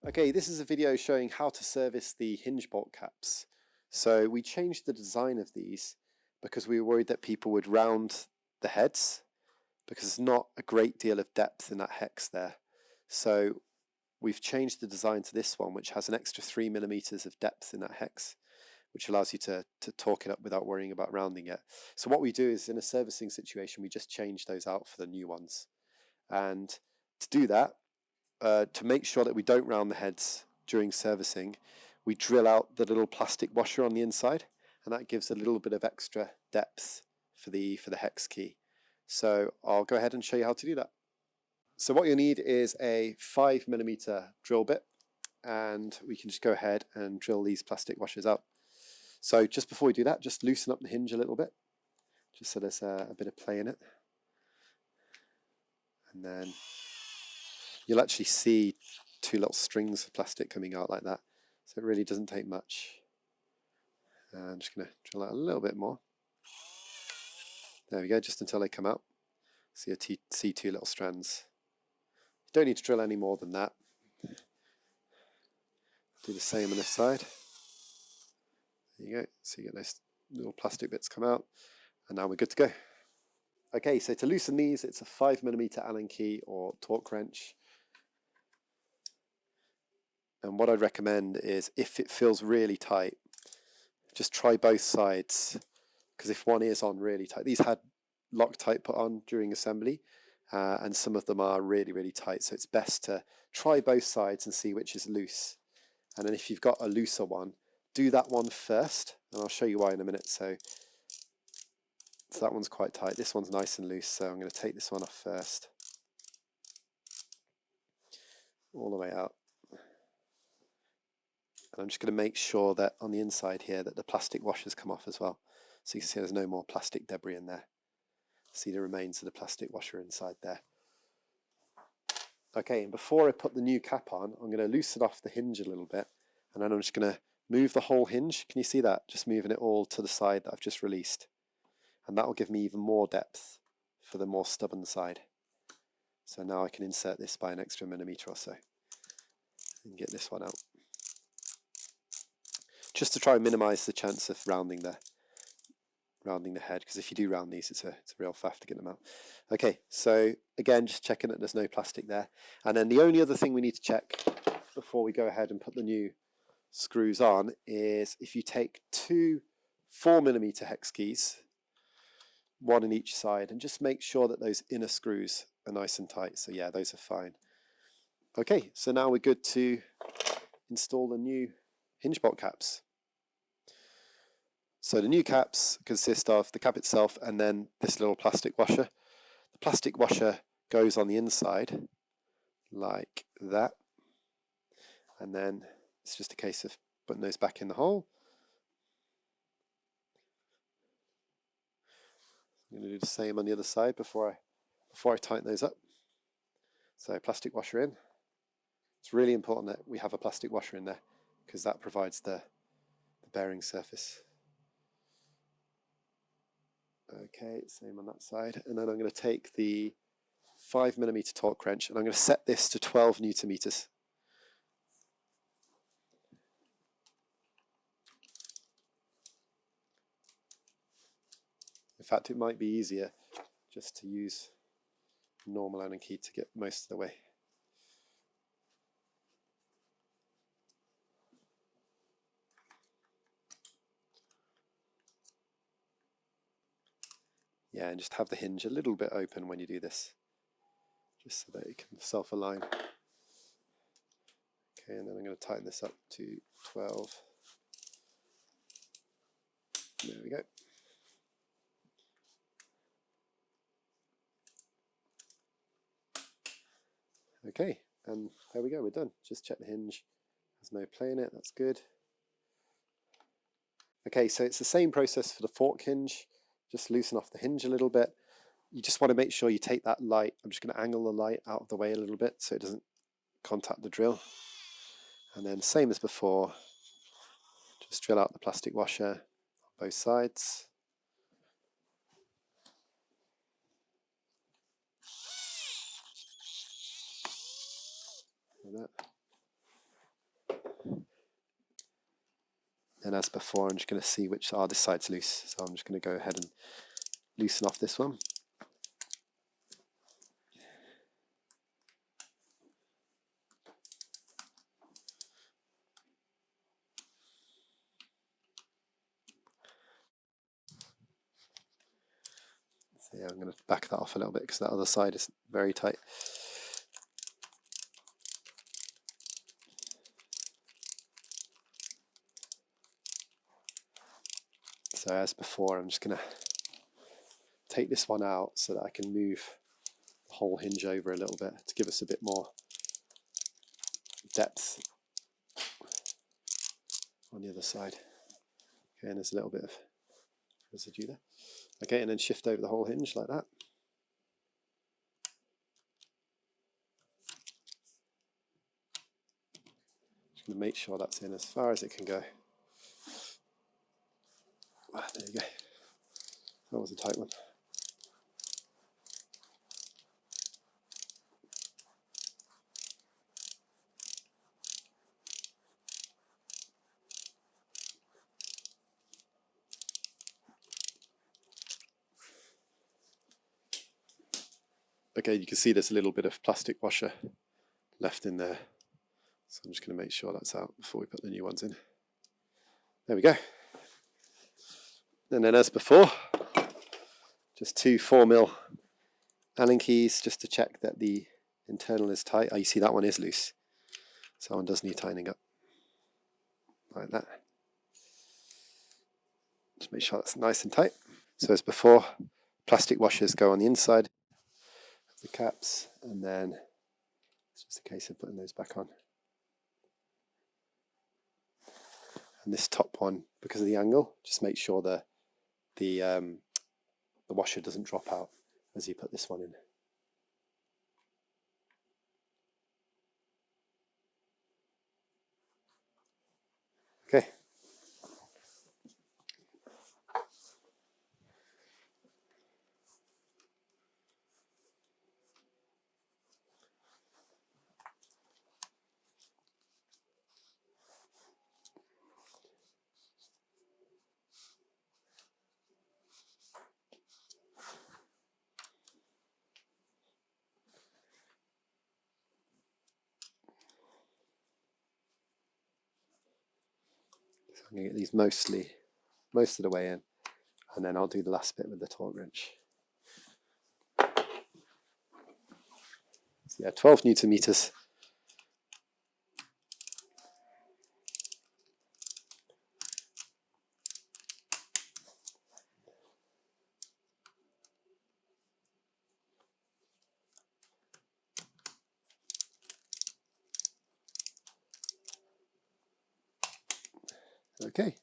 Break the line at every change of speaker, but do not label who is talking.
Okay, this is a video showing how to service the hinge bolt caps. So we changed the design of these because we were worried that people would round the heads because there's not a great deal of depth in that hex there. So we've changed the design to this one, which has an extra 3mm of depth in that hex, which allows you to torque it up without worrying about rounding it. So what we do is, in a servicing situation, we just change those out for the new ones. And to do that, to make sure that we don't round the heads during servicing, we drill out the little plastic washer on the inside, and that gives a little bit of extra depth for the hex key. So I'll go ahead and show you how to do that. So what you'll need is a 5mm drill bit, and we can just go ahead and drill these plastic washers out. So just before we do that, just loosen up the hinge a little bit, just so there's a bit of play in it. And then you'll actually see two little strings of plastic coming out like that. So it really doesn't take much. I'm just going to drill out a little bit more. There we go, just until they come out. So you see two little strands. You don't need to drill any more than that. Do the same on this side. There you go, so you get those little plastic bits come out, and now we're good to go. Okay, so to loosen these, it's a 5mm Allen key or torque wrench. And what I'd recommend is, if it feels really tight, just try both sides, because if one is on really tight, these had Loctite put on during assembly, and some of them are really, really tight, so it's best to try both sides and see which is loose. And then if you've got a looser one, do that one first, and I'll show you why in a minute. So that one's quite tight, this one's nice and loose, so I'm going to take this one off first, all the way out. And I'm just going to make sure that on the inside here that the plastic washers come off as well. So you can see there's no more plastic debris in there. See the remains of the plastic washer inside there. Okay, and before I put the new cap on, I'm going to loosen off the hinge a little bit, and then I'm just going to move the whole hinge. Can you see that? Just moving it all to the side that I've just released. And that will give me even more depth for the more stubborn side. So now I can insert this by an extra millimetre or so and get this one out. Just to try and minimise the chance of rounding the head, because if you do round these, it's a real faff to get them out. Okay, so again, just checking that there's no plastic there. And then the only other thing we need to check before we go ahead and put the new screws on is if you take two 4mm hex keys, one in each side, and just make sure that those inner screws are nice and tight. So yeah, those are fine. Okay, so now we're good to install the new hinge bolt caps. So the new caps consist of the cap itself and then this little plastic washer. The plastic washer goes on the inside like that, and then it's just a case of putting those back in the hole. I'm going to do the same on the other side before I tighten those up. So plastic washer in. It's really important that we have a plastic washer in there, because that provides the bearing surface. Okay, same on that side. And then I'm going to take the 5mm torque wrench, and I'm going to set this to 12 Newton meters. In fact, it might be easier just to use normal Allen key to get most of the way. Yeah, and just have the hinge a little bit open when you do this, just so that it can self-align. Okay, and then I'm going to tighten this up to 12. There we go. Okay, and there we go, we're done. Just check the hinge, there's no play in it, that's good. Okay, so it's the same process for the fork hinge. Just loosen off the hinge a little bit. You just want to make sure you take that light. I'm just going to angle the light out of the way a little bit so it doesn't contact the drill. And then same as before, just drill out the plastic washer on both sides. Like that. And as before, I'm just going to see which, this side's loose. So I'm just going to go ahead and loosen off this one. So yeah, I'm going to back that off a little bit because that other side is very tight. So as before, I'm just going to take this one out so that I can move the whole hinge over a little bit to give us a bit more depth on the other side. Okay, and there's a little bit of residue there. Okay, and then shift over the whole hinge like that. Just going to make sure that's in as far as it can go. Ah, there you go. That was a tight one. Okay, you can see there's a little bit of plastic washer left in there. So I'm just going to make sure that's out before we put the new ones in. There we go. And then as before, just 2 4mm Allen keys just to check that the internal is tight. Oh, you see that one is loose. So that one does need tightening up. Like that. Just make sure that's nice and tight. So as before, plastic washers go on the inside of the caps, and then it's just a case of putting those back on. And this top one, because of the angle, just make sure the washer doesn't drop out as you put this one in. Okay. So I'm going to get these most of the way in, and then I'll do the last bit with the torque wrench. So yeah, 12 Newton meters. Okay.